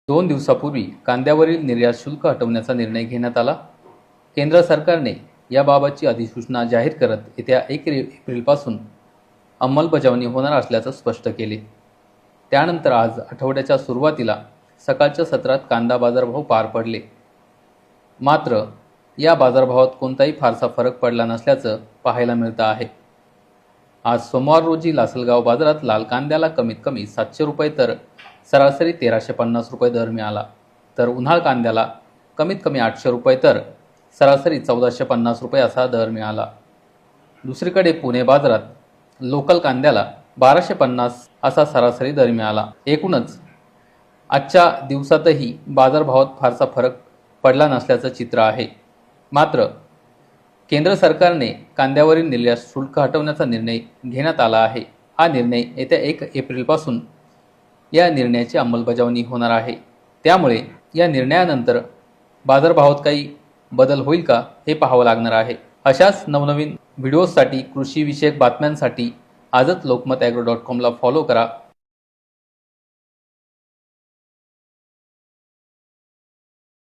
2 दिवसापूर्वी कांद्यावरील निर्यात शुल्क हटवण्याचा निर्णय घेण्यात आला। केंद्र सरकारने याबाबतची अधिसूचना जाहीर करत येत्या 1 एप्रिलपासून अंमलबजावणी होणार असल्याचं स्पष्ट केले। त्यानंतर आज आठवड्याच्या सुरुवातीला सकाळच्या सत्रात कांदा बाजारभाव पार पडले। मात्र या बाजारभावात कोणताही फारसा फरक पडला नसल्याचं पाहायला मिळतं आहे। आज सोमवार रोजी लासलगाव बाजारात लाल कांद्याला कमीत कमी 700 रुपये तर सरासरी 1350 रुपये दर मिळाला, तर उन्हाळ कांद्याला कमीत कमी 800 रुपये तर सरासरी 1450 रुपये असा दर मिळाला। दुसरीकडे पुणे बाजारात लोकल कांद्याला 1250 असा सरासरी दर मिळाला। एकूणच आजच्या दिवसातही बाजारभावात फारसा फरक पडला नसल्याचं चित्र आहे। मात्र केंद्र सरकारने कांद्यावरील निर्यात शुल्क हटवण्याचा निर्णय घेण्यात आला आहे। हा निर्णय येत्या 1 एप्रिलपासून या निर्णयाची अंमलबजावणी होणार आहे। त्यामुळे या निर्णयानंतर बाजारभावात काही बदल होईल का हे पाहावं लागणार आहे। अशाच नवनवीन व्हिडिओजसाठी कृषीविषयक बातम्यांसाठी आजच lokmathagro.com ला फॉलो करा।